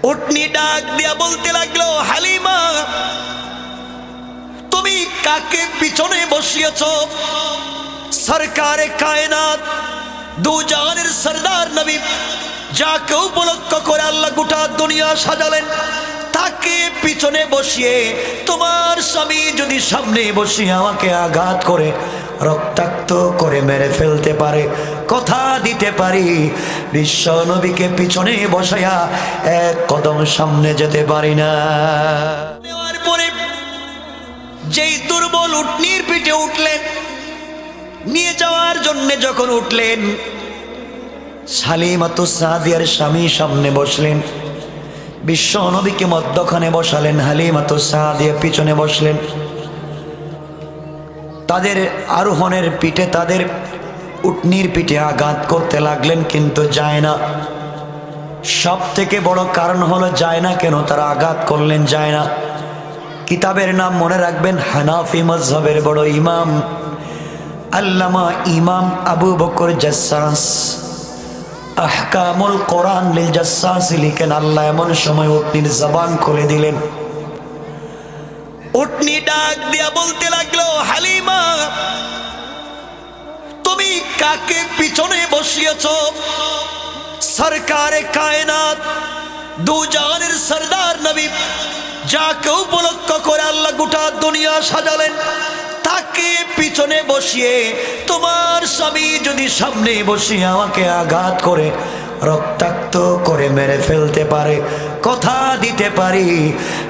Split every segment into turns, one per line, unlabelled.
উটনি ডাক দিয়া বলতে লাগলো, হালিমা তুমি কাকে পিছনে বসিয়েছ? সরকারে কায়নাত দু জাহানের সরদার নবী যাকে উপলক্ষ করে আল্লাহ গোটা দুনিয়া সাজালেন, তাকে পিছনে বসিয়ে তোমার স্বামী যদি সামনে বসিয়ে আমাকে আঘাত করে রক্তাক্ত করে মেরে ফেলতে পারে, কথা দিতে পারি বিশ্ব নবীকে পিছনে বসায়া এক কদম সামনে যেতে পারি না। নেওয়ার পরে যেই দুর্বল উটনির পিঠে উঠলেন, নিয়ে যাওয়ার জন্য যখন উঠলেন, হালিমাতুস সাদিয়ার স্বামী সামনে বসলেন, বিশ্ব নবীকে মধ্যখানে বসালেন, হালিমাতুস সাদিয়া পিছনে বসলেন। তাদের আরোহণের পিঠে, তাদের উটনির পিঠে আঘাত করতে লাগলেন, কিন্তু যায় না। সব থেকে বড় কারণ হলো যায় না কেন তারা আঘাত করলেন? যায় না। কিতাবের নাম মনে রাখবেন, হানাফি মাযহাবের বড় ইমাম আল্লামা ইমাম আবু বকর জাসসাস আহকামুল কোরআন লিল জাসসাস লিখেন, আল্লাহ এমন সময় উটনির জবান খুলে দিলেন। উটনি ডাক দিয়া বলতে লাগলো, হালিমা তুমি কাকে পিছনে বসিয়েছ? সরকারে কায়নাত দু জাহানের সরদার নবী যাকে উপলক্ষ করে আল্লাহ গোটা দুনিয়া সাজালেন, তাকে পিছনে বসিয়ে তোমার স্বামী যদি সামনে বসিয়ে আমাকে আঘাত করে রক্তাক্ত করে মেরে ফেলতে পারে, কথা দিতে পারি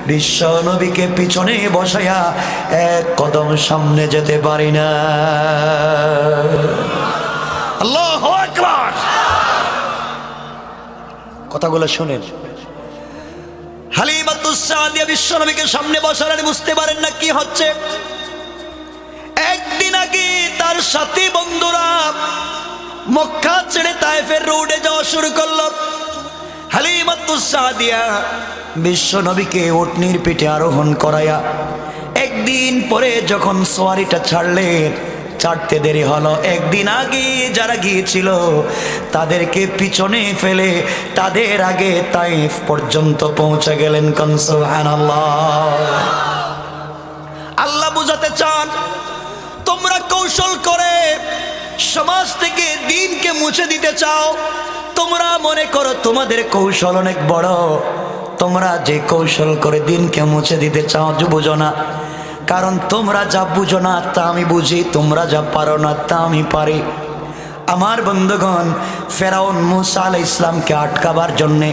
বিশ্ব নবীকে পিছনে বসায়া এক কদম সামনে যেতে পারি না। আল্লাহু আকবার। কথাগুলো শুনেন। হালিমাতুস সাদিয়া বিশ্ব নবীকে সামনে বসালেন, বুঝতে পারেন না কি হচ্ছে। একদিন আগে তার সাথী বন্ধুরা মক্কা ছেড়ে তায়েফের রোডে যাওয়া শুরু করলো। হালিমাতুস সাদিয়া বিশ্ব নবীকে উটনির পিঠে আরোহণ করায়া একদিন পরে যখন সোয়ারিটা ছাড়লেন, ছাড়তে দেরি হলো। একদিন আগে যারা গিয়েছিল তাদেরকে পিছনে ফেলে তাদের আগে তায়েফ পর্যন্ত পৌঁছে গেলেন। সুবহানাল্লাহ। আল্লাহ বুঝাতে চান, তোমরা কৌশল করে সমাজ থেকে দ্বীনকে মুছে দিতে চাও। তোমরা মনে করো তোমাদের কৌশল অনেক বড়, তোমরা যে কৌশল করে দ্বীনকে মুছে দিতে চাও বুঝো না। কারণ তোমরা যা বুঝো না তা আমি বুঝি, তোমরা যা পারো না তা আমি পারি। আমার বন্ধুগণ, ফেরাউন মূসা আলাইহিস সালামকে আটকাবার জন্যে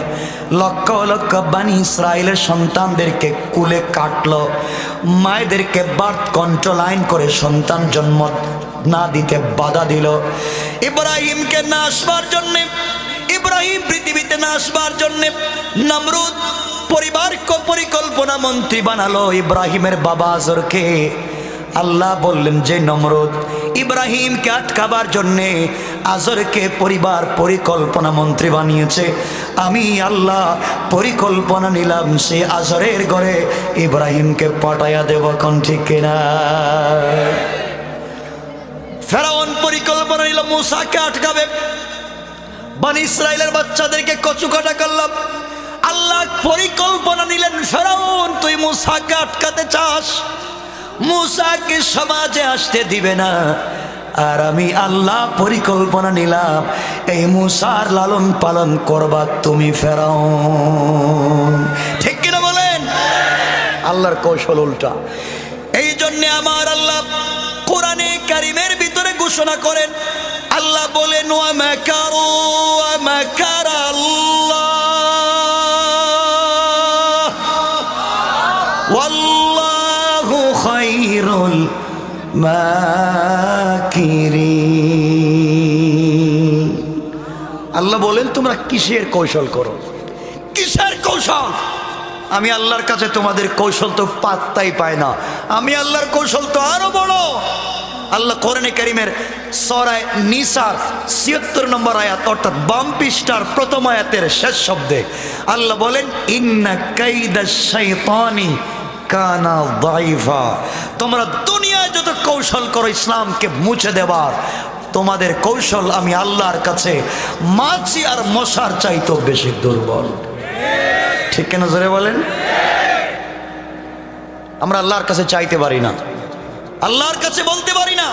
লক্ষ লক্ষ বনি ইসরায়েলের সন্তানদেরকে কুলে কাটলো, মায়েদেরকে বার্থ কন্ট্রোল আইন করে সন্তান জন্ম না দিতে বাধা দিল। ইব্রাহিমকে না আসবার জন্যে, ইব্রাহিম পৃথিবীতে না আসবার জন্যে নমরুদ পরিবারকে পরিকল্পনা মন্ত্রী বানালো ইব্রাহিমের বাবা আজরকে। আল্লাহ বললেন যে নমরুদ ইব্রাহিমকে আটকাবার জন্যে আজরকে পরিবার পরিকল্পনা মন্ত্রী বানিয়েছে, আমি আল্লাহ পরিকল্পনা নিলাম সে আজরের ঘরে ইব্রাহিমকে পাঠাইয়া দেব। কোন ঠিক কিনা? ফেরাউন পরিকল্পনা নিল মূসাকে আটকাবে, বনি ইসরাইলের বাচ্চাদেরকে কচুকাটা করলাম। আল্লাহ পরিকল্পনা নিলেন, ফেরাউন তুই মূসাকে আটকাতে চাস, মূসাকে সমাজে আসতে দিবে না, আর আমি আল্লাহ পরিকল্পনা নিলাম এই মূসার লালন পালন করবা তুমি ফেরাউন। ঠিক কিনা বলেন? আল্লাহর কৌশল উল্টা। এই জন্য আমার আল্লাহ কোরআনে কারিমের ভিতরে ঘোষণা করেন, আল্লাহ বলেন ওয়া মাকারু ওয়া মাকারাল্লাহ ওয়াল্লাহু খায়রুল মাকিরিন। আল্লাহ বলেন তোমরা কিসের কৌশল করো? কিসের কৌশল? আমি আল্লাহর কাছে তোমাদের কৌশল তো পাত্তাই পায় না, আমি আল্লাহর কৌশল তো আরো বড়। আল্লাহ কোরআনে কারীমের সূরা নিসার ৭৬ নম্বর আয়াত অর্থাৎ বাম পৃষ্ঠার প্রথম আয়াতের শেষ শব্দে আল্লাহ বলেন ইন্না কাইদাশ শাইতানি কানা দাইফা। তোমরা দুনিয়ায় যত কৌশল করো ইসলামকে মুছে দেবার, তোমাদের কৌশল আমি আল্লাহর কাছে মাছি আর মশার চাইতেও বেশি দুর্বল। ঠিক কেন জোরে বলেন? আমরা আল্লাহর কাছে চাইতে পারি না, আল্লাহর কাছে বলতে পারি না,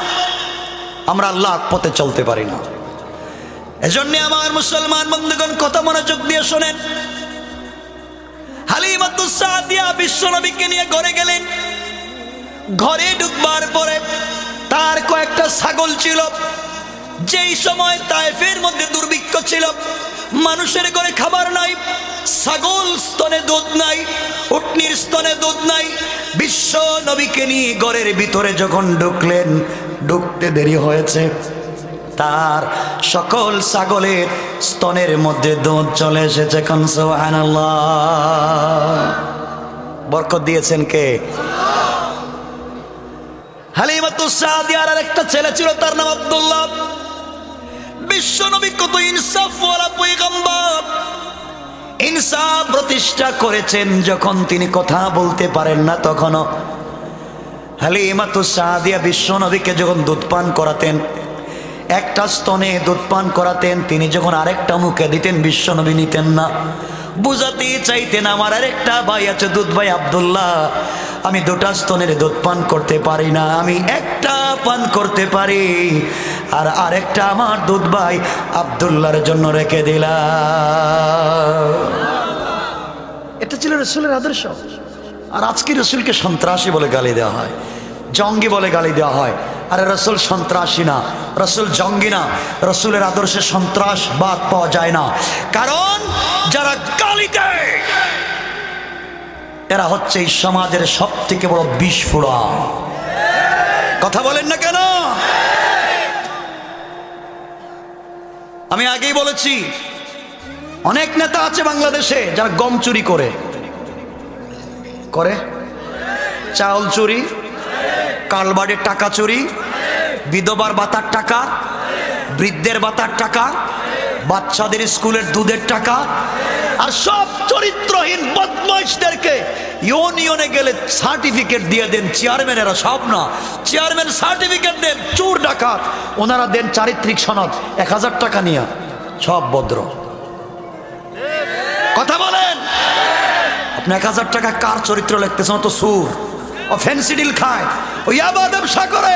আমরা আল্লাহর পথে চলতে পারি না। এজন্য আমার মুসলমান বন্ধুগণ কথা মনোযোগ দিয়ে শোনেন। হালিমাতুস সাদিয়া বিশ্বনবীকে নিয়ে ঘরে গেলেন। ঘরে ঢুকবার পরে তার কয়েকটা ছাগল ছিল। যেই সময় তায়েফের মধ্যে দুর্ভিক্ষ ছিল, মানুষের ঘরে খাবার নাই, ছাগল স্তনে দুধ নাই, উটনির স্তনে দুধ নাই। বিশ্ব নবীকে নিয়ে ঘরের ভিতরে যখন ঢুকলেন, ঢুকতে দেরি হয়েছে, তার সকল ছাগলের স্তনের মধ্যে দুধ চলে এসেছে। কোন সুবহানাল্লাহ। বরকত দিয়েছেন কে? হালিমাতুস সাদিয়ার আরেকটা ছেলে ছিল, তার নাম আব্দুল্লাহ। বিশ্বনবী কত ইনসাফওয়ালা পয়গম্বর, ইনসাফ প্রতিষ্ঠা করেছেন। যখন তিনি কথা বলতে পারেন না, তখনও হালিমাতুস সাদিয়া বিশ্বনবীকে যখন দুধ পান করাতেন, একটা স্তনে দুধ পান করাতেন, তিনি যখন আরেকটা মুখে দিতেন, বিশ্বনবী নিতেন না। বুঝাতে চাইতেন, আমার আরেকটা ভাই আছে দুধ ভাই আব্দুল্লাহ, আমি দুটা স্তনের দুধ পান করতে পারি না, আমি একটা পান করতে পারি, আর আরেকটা আমার দুধ ভাই আব্দুল্লাহর জন্য রেখে দিলাম। এটা ছিল রসুলের আদর্শ। আর আজকে রসুলকে সন্ত্রাসী বলে গালি দেওয়া হয়, জঙ্গি বলে গালি দেওয়া হয়। আরে রসুল সন্ত্রাসী না, রসুল জঙ্গি না, রসুলের আদর্শে সন্ত্রাসবাদ পাওয়া যায় না। কারণ যারা গালি দেয় এরা হচ্ছে এই সমাজের সব থেকে বড় বিস্ফোরা। কথা বলেন না কেন? আমি আগেই বলেছি, অনেক নেতা আছে বাংলাদেশে যারা গম চুরি করে, চাউল চুরি, কালবাড়ির টাকা চুরি, বিধবার ভাতার টাকা, বৃদ্ধের ভাতার টাকা, বাচ্চাদের স্কুলের দুধের টাকা, আর সব চরিত্রহীন বদমাইশদেরকে ইউনিয়নে গেলে সার্টিফিকেট দিয়ে দেন চেয়ারম্যানেরা। সব না, চেয়ারম্যান সার্টিফিকেট দেন, চোর ডাকাত ওনারা দেন চারিত্রিক সনদ 1000 টাকা নিয়ে। সব ভদ্র। কথা বলেন, আপনি 1000 টাকা কার চরিত্র লিখতেছেন? তো সুর, ও ফেন্সিডিল খায়, ও ইয়াবা ব্যবসা করে,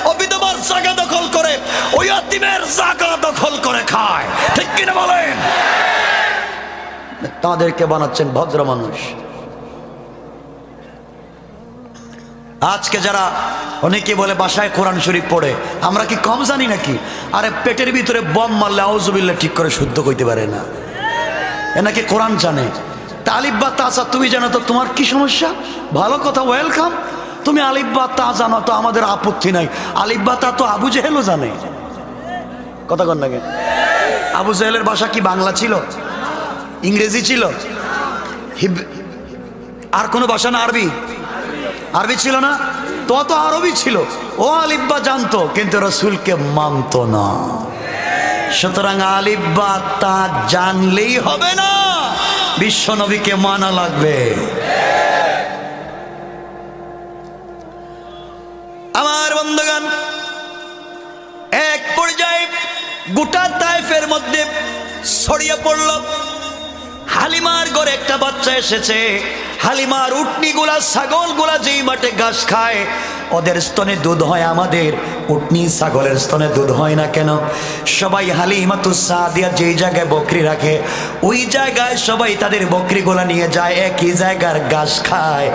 ও বিধবার জায়গা দখল করে, ও ইয়াতিমের জায়গা দখল করে খায়। ঠিক কিনা বলেন? তাদেরকে বানাচ্ছেন ভদ্র মানুষ। আজকে যারা অনেকে বলে বাসায় কোরআন শরীফ পড়ে, আমরা কি কম জানি নাকি? আরে পেটের ভিতরে বম মারলে আউযুবিল্লাহ ঠিক করে শুদ্ধ কইতে পারে না, এ নাকি কোরআন জানে। আলিফ বা তা তুমি জানো তো তোমার কি সমস্যা? ভালো কথা, ওয়েলকাম। তুমি আলিফ বা তা জানো তো আমাদের আপত্তি নাই। আলিফ বা তা তো আবু জেহেলও জানে। কথা কন নাকি? আবু জেহেলের ভাষা কি বাংলা ছিল? ইংরেজি ছিল? আর কোনো ভাষা না? আরবি ছিল না? তো আরবি ছিল। ও আলিফ বা জানতো, কিন্তু রাসূলকে মানতো না। সুতরাং আলিফ বা তা জানলেই হবে না, বিশ্ব নবীকে মানা লাগবে। আমার বন্ধুগণ, এক পর্যায়ে গোটা তায়েফের মধ্যে ছড়িয়ে পড়ল, হালিমার ঘরে একটা বাচ্চা এসেছে। হালিমার উটনিগুলা, ছাগলগুলা যেই মাঠে ঘাস খায়, ওদের স্তনে দুধ হয়, আমাদের উটনি ছাগলের স্তনে দুধ হয় না কেন? সবাই হালিমাতুস সাদিয়া যেই জায়গায় বকরি রাখে, ওই জায়গায় সবাই তাদের বকরিগুলা নিয়ে যায়, একই জায়গার ঘাস খায়।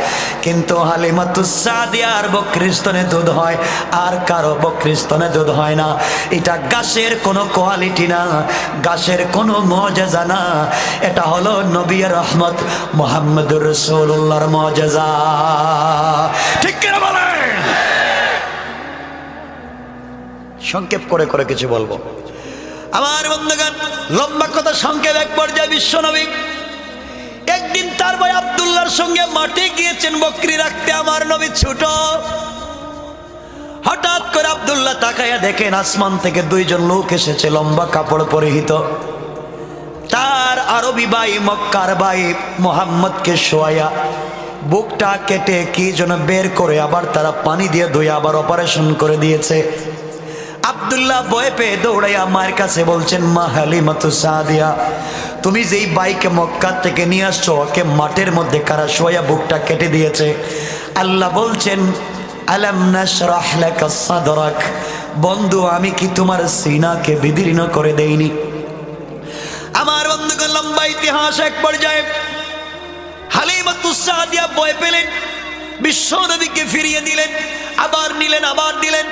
কিন্তু হালিমাতুস সাদিয়ার বকরির স্তনে দুধ হয়, আর কারো বকরির স্তনে দুধ হয় না। এটা ঘাসের কোনো কোয়ালিটি না, ঘাসের কোনো মুআজিজা না, এটা হলো নবী রহমত মুহাম্মদুর রাসূলুল্লাহর মুআজিজা। ঠিক কিনা বলেন? সংক্ষেপ করে করে কিছু বলবো। আমার বন্ধুগণ, লম্বা কথা সংক্ষেপ। এক পর্যায়ে বিশ্বনবী একদিন তার ভাই আব্দুল্লাহর সঙ্গে মাঠে গিয়েছেন বকরি রাখতে। আমার নবী ছোট, হঠাৎ করে আব্দুল্লাহ তাকাইয়া দেখেন আসমান থেকে দুইজন লোক এসেছে, লম্বা কাপড় পরিহিত। তার আরবি ভাই, মক্কার ভাই মুহাম্মদকে শোয়াইয়া বুকটা কেটে কি যেন বের করে আবার তারা পানি দিয়ে ধুয়ে আবার অপারেশন করে দিয়েছে। আব্দুল্লাহ ভয় পেয়ে দৌড়াইয়া মায়ের কাছে বলছেন, মা হালিমাতুস সাদিয়া, তুমি যেই বাইকে মক্কা থেকে নিয়ে আসছো ওকে মাঠের মধ্যে কারা শোয়া বুকটা কেটে দিয়েছে। আল্লাহ বলছেন আলাম নাশরাহ লাকা সাদরাক, বন্ধু আমি কি তোমার সিনাকে বিদীর্ণ করে দেইনি? আমার বন্ধুগণ, লম্বা ইতিহাস। এক পর্যায়ে হালিমাতুস সাদিয়া ভয় পেলেন, বিশ্ব নবীকে ফিরিয়ে দিলেন, আবার নিলেন, আবার দিলেন।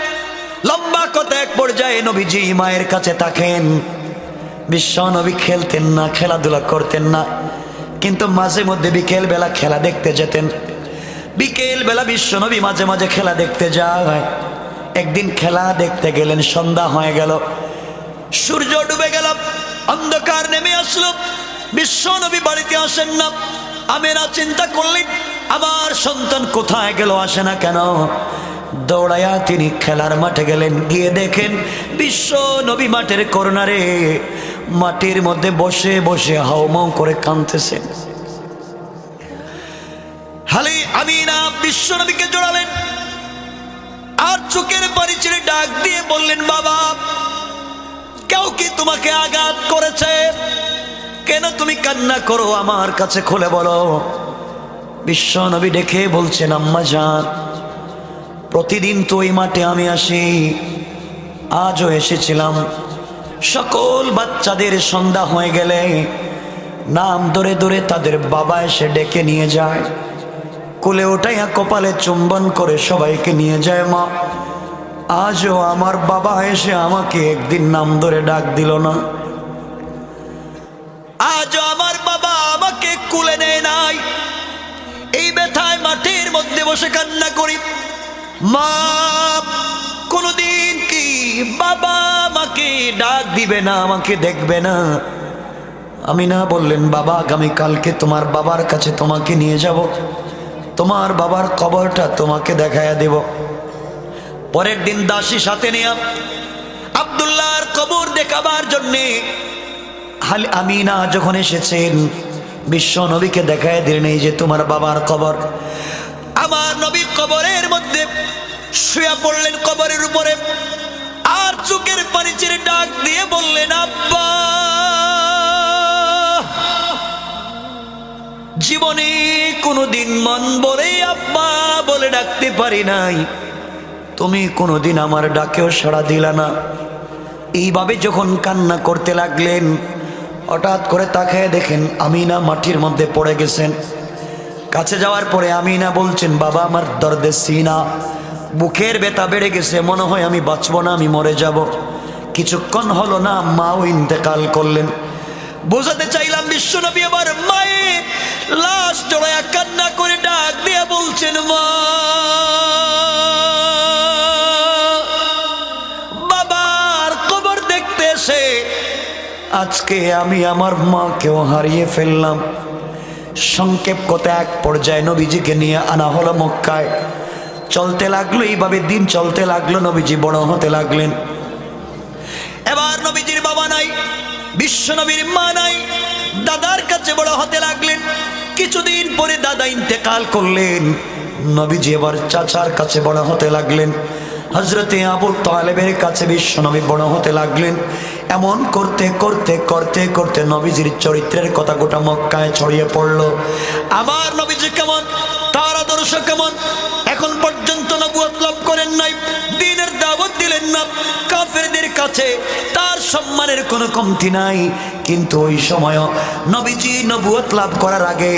লম্বা কথা, এক পর্যায়ে নবীজি মায়ের কাছে থাকেন। বিশ্ব নবী খেলতেন না, খেলাধুলা করতেন না, কিন্তু মাঝে মধ্যে বিকেল বেলা খেলা দেখতে যেতেন। বিকেল বেলা বিশ্ব নবী মাঝে মাঝে খেলা দেখতে যায়। একদিন খেলা দেখতে গেলেন, সন্ধ্যা হয়ে গেল, সূর্য ডুবে গেল, অন্ধকার নেমে আসলো। বিশ্ব নবী বাড়িতে আসেন না। আমেনা চিন্তা করলেন আমার সন্তান কোথায় গেল, আসে না কেন? দৌড়াইয়া তিনি খেলার মাঠে গেলেন। গিয়ে দেখেন বিশ্ব নবী মাঠের কর্নারে মাটির মধ্যে বসে বসে হাউমাউ করে কাঁদতেছেন। হালি আমিনা বিশ্ব নবীকে জড়ালেন আর চোখের পানি ছেড়ে ডাক দিয়ে বললেন, বাবা, কেউ কি তোমাকে আঘাত করেছে? কেন তুমি কান্না করো? আমার কাছে খুলে বলো। বিশ্ব নবী দেখে বলছেন, আম্মা জান, প্রতিদিন তো ওই মাঠে আমি আসি, আজও এসেছিলাম। সকল বাচ্চাদের সন্ধ্যা হয়ে গেলে নাম ধরে ধরে তাদের বাবা এসে ডেকে নিয়ে যায়, কোলে ওঠাইয়া কপালে চুম্বন করে সবাইকে নিয়ে যায়। মা, আজও আমার বাবা এসে আমাকে একদিন নাম ধরে ডাক দিল না। আজও আমার বাবা আমাকে কুলে নেয় নাই। এই ব্যথায় মাটির মধ্যে বসে কান্না করি। মা, কোনদিন কি বাবা আমাকে ডাক দিবে না, আমাকে দেখবে না? আমিনা বললেন, বাবা, আগামীকালকে তোমার বাবার কাছে তোমাকে নিয়ে যাব, তোমার বাবার কবরটা তোমাকে দেখাইয়া দেব। পরের দিন দাসী সাথে নিয়ে আব্দুল্লাহর কবর দেখাবার জন্যে আমিনা যখন এসেছেন, বিশ্ব নবীকে দেখায় দিলেন, এই যে তোমার বাবার কবর। আমার নবী কবরের মধ্যে শুয়ে পড়লেন, কবরের উপরে, আর চোখের পানি ছেড়ে ডাক দিয়ে বললেন, আব্বা, জীবনে কোনোদিন মন বলে আব্বা বলে ডাকতে পারি নাই, তুমি কোনোদিন আমার ডাকেও সাড়া দিলা না। এইভাবে যখন কান্না করতে লাগলেন, হঠাৎ করে তাকায় দেখেন আমিনা মাটির মধ্যে পড়ে গেছেন। কাছে যাওয়ার পরে আমিনা বলছেন, বাবা, আমার দর্দে সিনা, বুকের ব্যথা বেড়ে গেছে, মনে হয় আমি বাঁচব না, আমি মরে যাব। কিছুক্ষণ হলো না, মাও ইন্তেকাল করলেন। বোঝাতে চাইলাম বিশ্ব নবী আবার মায়ের লাশ জড়ায়া কান্না করে ডাক দিয়ে বলছেন, মা, বাবার কবর দেখতে এসে আজকে আমি আমার মাকেও হারিয়ে ফেললাম। সংক্ষেপ কথা, এক পর্যায়ে নবীজিকে নিয়ে আনা হলো মক্কায়। চলতে লাগলো, এইভাবে দিন চলতে লাগলো, নবীজি বড় হতে লাগলেন। এবার নবীজির বাবা নাই, বিশ্ব নবীর মা নাই, দাদার কাছে বড় হতে লাগলেন। কিছুদিন পরে দাদা ইন্তেকাল করলেন, নবীজি এবার চাচার কাছে বড় হতে লাগলেন। হযরতে আবু তালেবের কাছে বিশ্ব নবী বড় হতে লাগলেন। এমন করতে করতে করতে করতে নবীজির চরিত্রের কথা গোটা মক্কায় ছড়িয়ে পড়লো। আমার নবীজি কেমন, তার আদর্শ কেমন, এখন পর্যন্ত নবুয়ত লাভ করেন নাই, দ্বীনের দাওয়াত দিলেন না, কাফেরদের কাছে তার সম্মানের কোনো কমতি নাই। কিন্তু ওই সময় নবীজি নবুয়ত লাভ করার আগে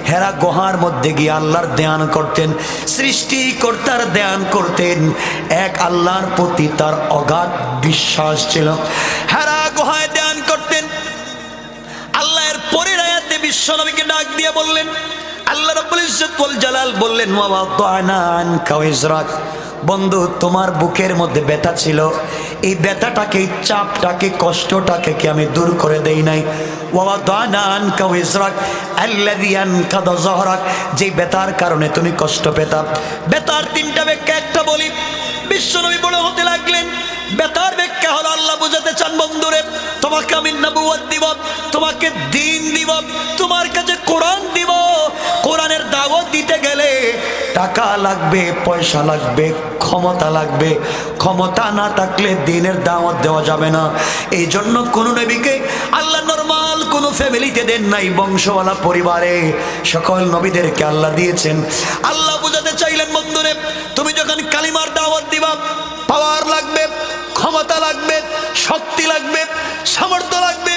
হেরা গুহার মধ্যে গিয়ে আল্লাহর ধ্যান করতেন, সৃষ্টিকর্তার ধ্যান করতেন। এক আল্লাহর প্রতি তার অগাধ বিশ্বাস ছিল। হেরা গুহায় ধ্যান করতেন। আল্লাহর পরের আয়াতে বিশ্ব নবীকে ডাক দিয়ে বললেন, আল্লাহ রাব্বুল ইজ্জত ওয়াল জালাল বললেন, ওয়া ওয়াদানা আনকা ওয়িজরাক, বন্ধু, তোমার বুকের মধ্যে ব্যথা ছিল, এই ব্যথাটাকে, এই চাপটাকে, কষ্টটাকে কি আমি দূর করে দেই নাই? ওয়া ওয়াদানা আনকা ওয়িজরাক আল্লাযী আনকাদা যহরাক, যে ব্যথার কারণে তুমি কষ্ট পেতা। ব্যথার তিনটা ব্যাখ্যা, একটা বলি। বিশ্বনবী বড় হতে লাগলেন। ব্যথার ব্যাখ্যা হলো, আল্লাহ বুঝাতে চান, বন্ধুরে, তোমাকে আমি নবুয়ত দিব, তোমাকে দ্বীন দিব, তোমার কাছে কোরআন দিব। কোরআনের দাওয়াত দিতে গেলে টাকা লাগবে, পয়সা লাগবে, ক্ষমতা লাগবে। ক্ষমতা না থাকলে দ্বীনের দাওয়াত দেওয়া যাবে না। এই জন্য কোন নবীকে আল্লাহ নরমাল কোন কোনো ফ্যামিলিতে দেন নাই, বংশওয়ালা পরিবারে সকল নবীদেরকে আল্লাহ দিয়েছেন। আল্লাহ বুঝাতে চাইলেন, বন্ধুরে তুমি যখন কালিমার দাওয়াত দিবা, পাওয়ার লাগবে, ক্ষমতা লাগবে, শক্তি লাগবে, সামর্থ্য লাগবে,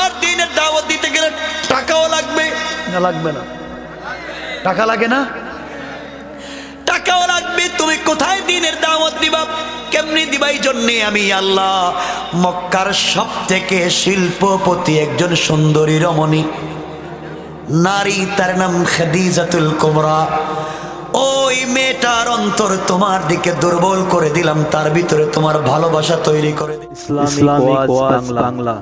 আর দ্বীনের দাওয়াত দিতে গেলে টাকাও লাগবে না? লাগবে না? টাকা লাগে না? টাকাও লাগবে। তুমি কোথায় দ্বীনের দাওয়াত দিবা, কেমনি দিবা? এই জন্যে আমি আল্লাহ মক্কার সব থেকে শিল্পপতি একজন সুন্দরী রমণী নারী, তার নাম খাদিজাতুল কুবরা, ওই মেয়েটার অন্তর তোমার দিকে দুর্বল করে দিলাম, তার ভিতরে তোমার ভালোবাসা তৈরি করে দিলাম।
ইসলামিক ওয়াজ বাংলা।